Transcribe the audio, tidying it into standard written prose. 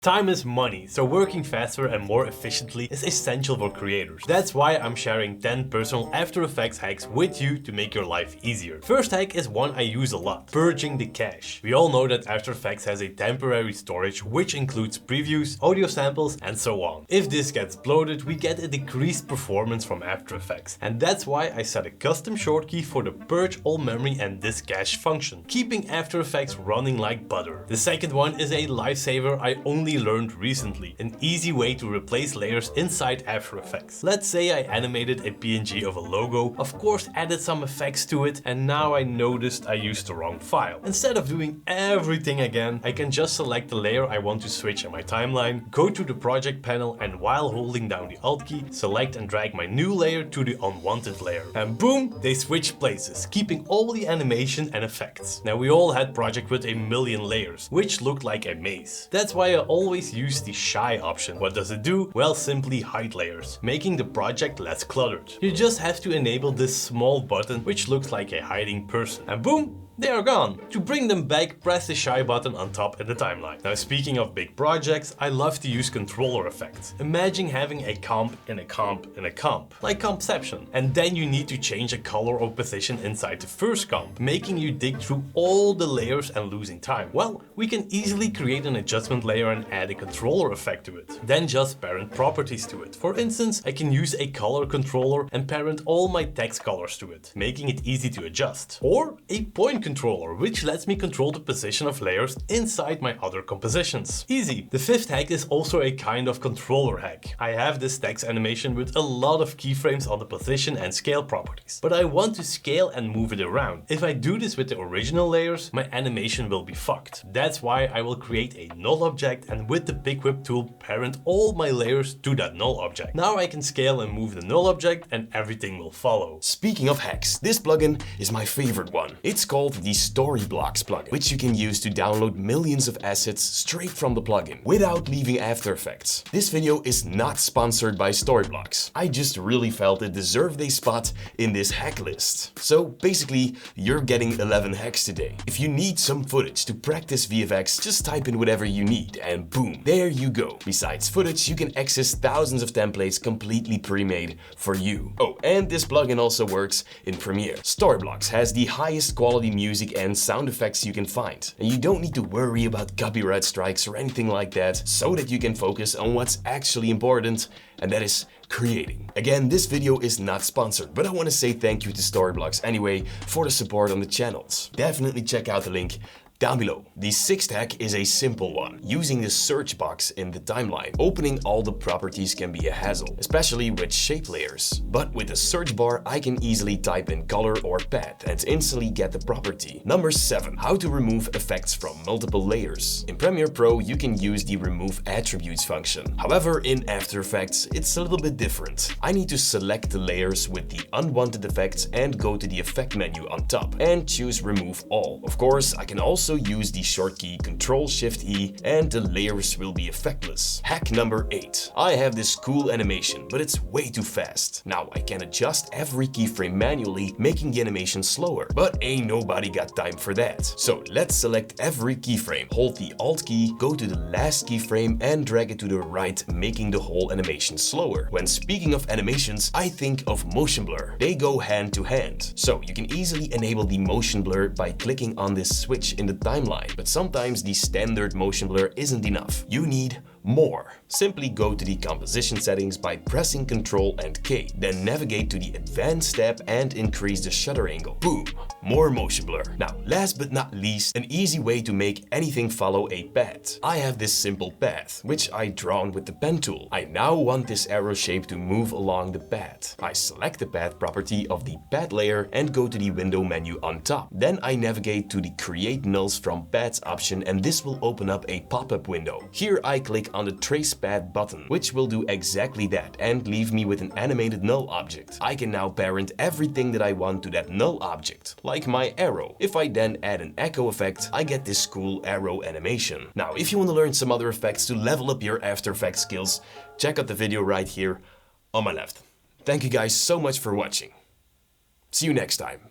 Time is money, so working faster and more efficiently is essential for creators. That's why I'm sharing 10 personal After Effects hacks with you to make your life easier. First hack is one I use a lot: purging the cache. We all know that After Effects has a temporary storage which includes previews, audio samples and so on. If this gets bloated, we get a decreased performance from After Effects, and that's why I set a custom shortcut for the purge all memory and disk cache function, keeping After Effects running like butter. The second one is a lifesaver I only learned recently: an easy way to replace layers inside After Effects. Let's say I animated a PNG of a logo, of course added some effects to it, and now I noticed I used the wrong file. Instead of doing everything again, I can just select the layer I want to switch in my timeline, go to the project panel, and while holding down the Alt key, select and drag my new layer to the unwanted layer. And boom, they switch places, keeping all the animation and effects. Now, we all had projects with a million layers, which looked like a maze. That's why I always use the shy option. What does it do? Well, simply hide layers, making the project less cluttered. You just have to enable this small button which looks like a hiding person, and boom, they are gone. To bring them back, press the shy button on top in the timeline. Now, speaking of big projects, I love to use controller effects. Imagine having a comp in a comp in a comp, like Compception, and then you need to change a color or position inside the first comp, making you dig through all the layers and losing time. Well, we can easily create an adjustment layer and add a controller effect to it. Then just parent properties to it. For instance, I can use a color controller and parent all my text colors to it, making it easy to adjust. Or a point controller, which lets me control the position of layers inside my other compositions. Easy. The fifth hack is also a kind of controller hack. I have this text animation with a lot of keyframes on the position and scale properties, but I want to scale and move it around. If I do this with the original layers, my animation will be fucked. That's why I will create a null object and with the pick whip tool parent all my layers to that null object. Now I can scale and move the null object and everything will follow. Speaking of hacks, this plugin is my favorite one. It's called the Storyblocks plugin, which you can use to download millions of assets straight from the plugin without leaving After Effects. This video is not sponsored by Storyblocks. I just really felt it deserved a spot in this hack list. So basically, you're getting 11 hacks today. If you need some footage to practice VFX, just type in whatever you need and boom, there you go. Besides footage, you can access thousands of templates completely pre-made for you. Oh, and this plugin also works in Premiere. Storyblocks has the highest quality music and sound effects you can find, and you don't need to worry about copyright strikes or anything like that, so that you can focus on what's actually important, and that is creating. Again, this video is not sponsored, but I want to say thank you to Storyblocks anyway for the support on the channels. Definitely check out the link down below. The sixth hack is a simple one, using the search box in the timeline. Opening all the properties can be a hassle, especially with shape layers. But with the search bar, I can easily type in color or path and instantly get the property. Number 7. How to remove effects from multiple layers. In Premiere Pro, you can use the remove attributes function. However, in After Effects, it's a little bit different. I need to select the layers with the unwanted effects and go to the effect menu on top and choose remove all. Of course, I can also use the short key Ctrl-Shift-E and the layers will be effectless. Hack number 8. I have this cool animation, but it's way too fast. Now I can adjust every keyframe manually, making the animation slower, but ain't nobody got time for that. So let's select every keyframe, hold the Alt key, go to the last keyframe and drag it to the right, making the whole animation slower. When speaking of animations, I think of motion blur. They go hand to hand. So you can easily enable the motion blur by clicking on this switch in the timeline, but sometimes the standard motion blur isn't enough. You need more. Simply go to the composition settings by pressing Ctrl and K, then navigate to the advanced tab and increase the shutter angle. Boom, more motion blur. Now, last but not least, an easy way to make anything follow a path. I have this simple path, which I drawn with the pen tool. I now want this arrow shape to move along the path. I select the path property of the path layer and go to the window menu on top. Then I navigate to the create nulls from paths option and this will open up a pop-up window. Here I click on the trace path button, which will do exactly that and leave me with an animated null object. I can now parent everything that I want to that null object, like my arrow. If I then add an echo effect, I get this cool arrow animation. Now, if you want to learn some other effects to level up your After Effects skills, check out the video right here on my left. Thank you guys so much for watching. See you next time.